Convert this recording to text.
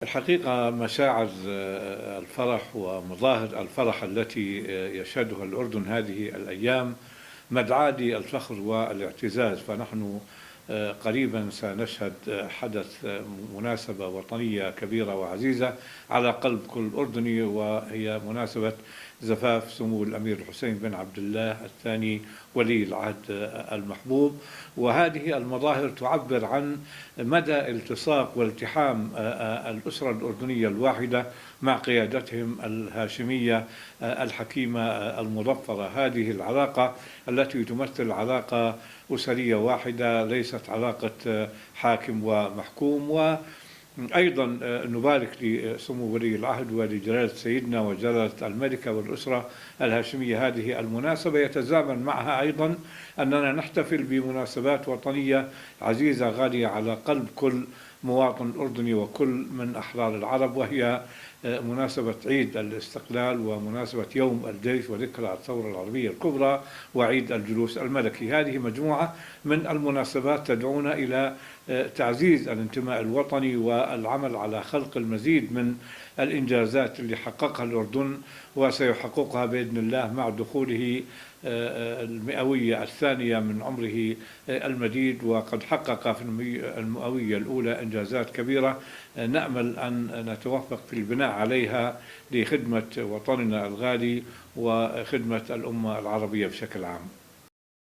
الحقيقة مشاعر الفرح ومظاهر الفرح التي يشهدها الأردن هذه الأيام مدعاة للفخر والاعتزاز، فنحن قريبا سنشهد حدث مناسبة وطنية كبيرة وعزيزة على قلب كل أردني، وهي مناسبة زفاف سمو الأمير الحسين بن عبد الله الثاني ولي العهد المحبوب. وهذه المظاهر تعبر عن مدى التصاق والتحام الأسرة الأردنية الواحدة مع قيادتهم الهاشمية الحكيمة المظفرة. هذه العلاقة التي تمثل علاقة أسرية واحدة، ليست علاقة حاكم ومحكوم. وأيضا نبارك لسمو ولي العهد ولجلالة سيدنا وجلالة الملكة والأسرة الهاشمية هذه المناسبة. يتزامن معها أيضا أننا نحتفل بمناسبات وطنية عزيزة غالية على قلب كل مواطن أردني وكل من أحرار العرب، وهي مناسبة عيد الاستقلال ومناسبة يوم الجيش وذكرى الثورة العربية الكبرى وعيد الجلوس الملكي. هذه مجموعة من المناسبات تدعونا إلى تعزيز الانتماء الوطني والعمل على خلق المزيد من الإنجازات اللي حققها الأردن وسيحققها بإذن الله مع دخوله المئوية الثانية من عمره المديد، وقد حقق في المئوية الأولى إنجازات كبيرة نأمل أن نتوفق في البناء عليها لخدمة وطننا الغالي وخدمة الأمة العربية بشكل عام.